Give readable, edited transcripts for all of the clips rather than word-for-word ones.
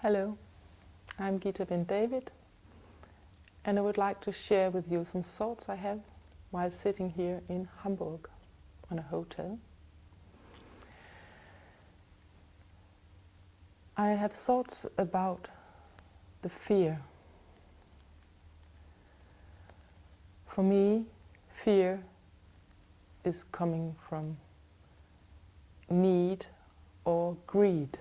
Hello, I'm Githa David, and I would like to share with you some thoughts I have while sitting here in Hamburg on a hotel. I have thoughts about the fear. For me, fear is coming from need or greed.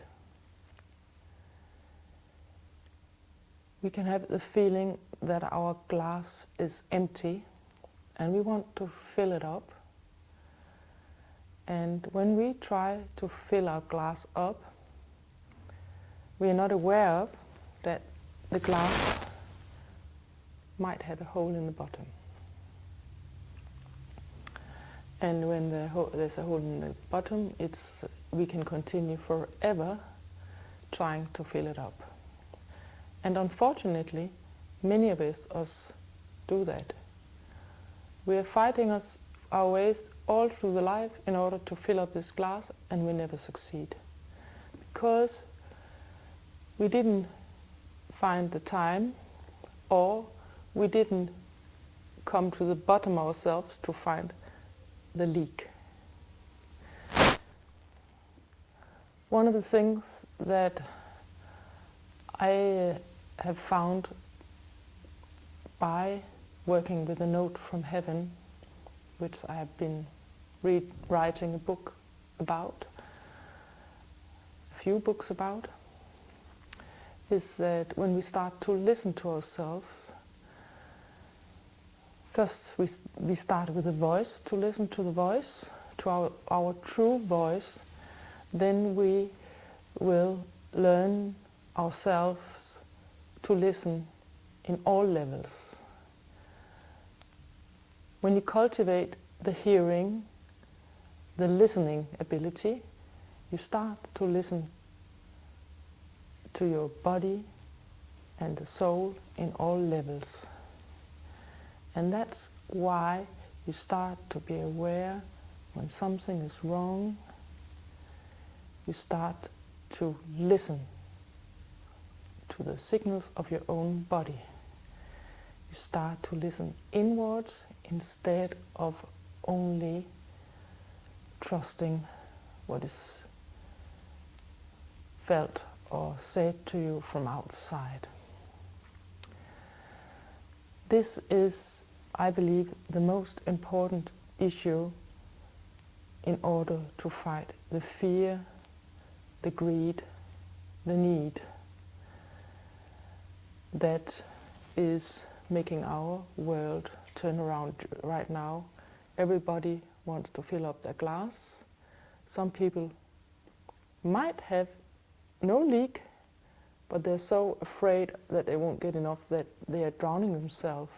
We can have the feeling that our glass is empty and we want to fill it up. And when we try to fill our glass up, we are not aware of that the glass might have a hole in the bottom. And when there's a hole in the bottom, we can continue forever trying to fill it up. And unfortunately, many of us do that. We are fighting our ways all through the life in order to fill up this glass, and we never succeed. Because we didn't find the time, or we didn't come to the bottom ourselves to find the leak. One of the things that I have found by working with a note from heaven, which I have been writing a book about, a few books about, is that when we start to listen to ourselves, first we start with the voice, to listen to the voice, to our true voice, then we will learn ourselves to listen in all levels. When you cultivate the hearing, the listening ability, you start to listen to your body and the soul in all levels. And that's why you start to be aware when something is wrong. You start to listen to the signals of your own body. You start to listen inwards instead of only trusting what is felt or said to you from outside. This is, I believe, the most important issue in order to fight the fear, the greed, the need that is making our world turn around right now. Everybody wants to fill up their glass. Some people might have no leak, but they're so afraid that they won't get enough that they are drowning themselves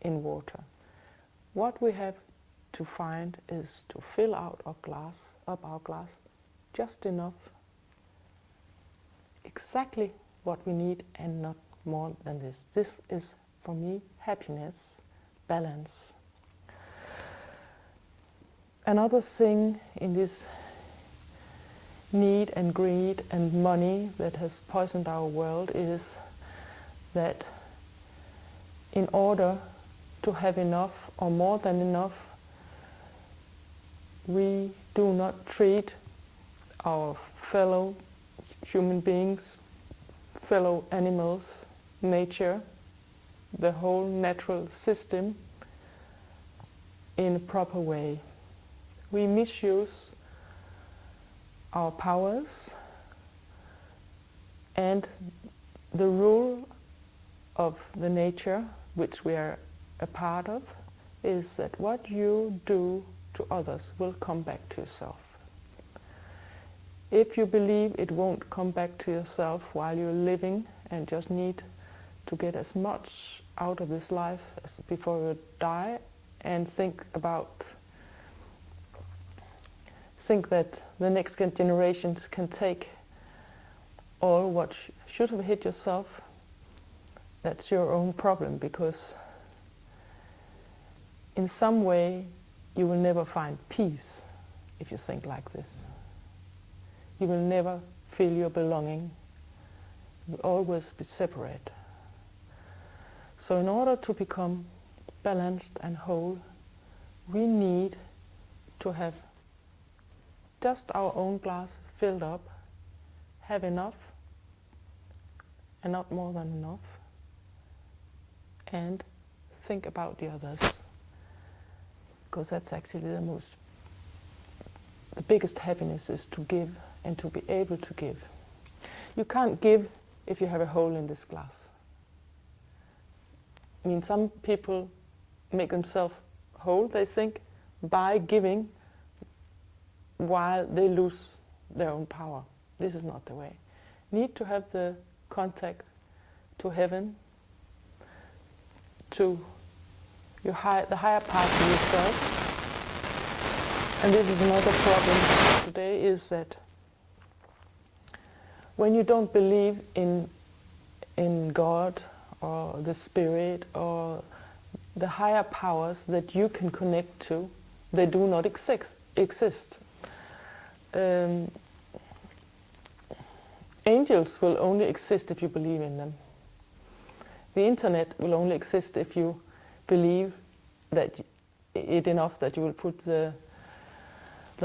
in water. What we have to find is to fill out our glass just enough, exactly what we need and not more than this. This is, for me, happiness, balance. Another thing in this need and greed and money that has poisoned our world is that in order to have enough or more than enough, we do not treat our fellow human beings, fellow animals, nature, the whole natural system in a proper way. We misuse our powers, and the rule of the nature, which we are a part of, is that what you do to others will come back to yourself. If you believe it won't come back to yourself while you're living and just need to get as much out of this life as before you die, and think that the next generations can take all what should have hit yourself, that's your own problem, because in some way you will never find peace if you think like this. You will never feel your belonging will always be separate. So in order to become balanced and whole, we need to have just our own glass filled up, have enough and not more than enough, and think about the others, because that's actually the biggest happiness is to give and to be able to give. You can't give if you have a hole in this glass. I mean, some people make themselves whole, they think, by giving while they lose their own power. This is not the way. Need to have the contact to heaven, to the higher part of yourself. And this is another problem today, is that when you don't believe in God or the Spirit or the higher powers that you can connect to, they do not exist. Angels will only exist if you believe in them. The internet will only exist if you believe that it enough that you will put the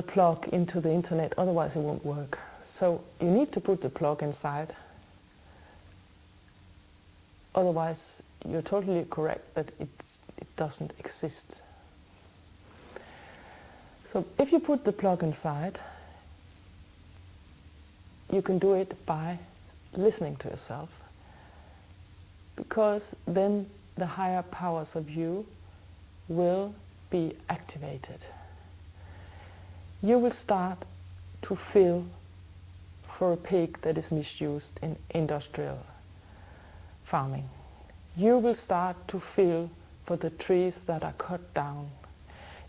plug into the internet, otherwise it won't work. So you need to put the plug inside, otherwise you're totally correct that it doesn't exist. So if you put the plug inside, you can do it by listening to yourself, because then the higher powers of you will be activated. You will start to feel for a pig that is misused in industrial farming. You will start to feel for the trees that are cut down.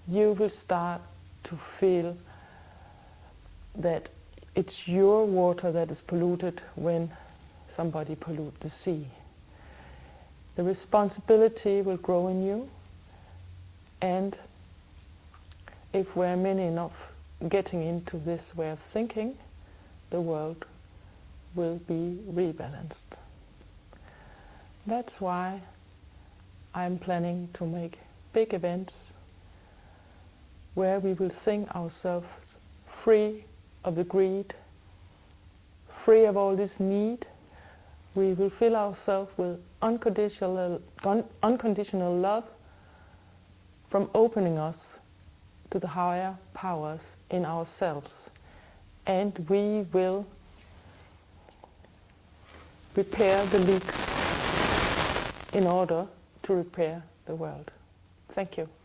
You will start to feel that it's your water that is polluted when somebody pollutes the sea. The responsibility will grow in you, and if we're many enough getting into this way of thinking, the world will be rebalanced. That's why I'm planning to make big events where we will sing ourselves free of the greed, free of all this need. We will fill ourselves with unconditional love from opening us to the higher powers in ourselves. And we will repair the leaks in order to repair the world. Thank you.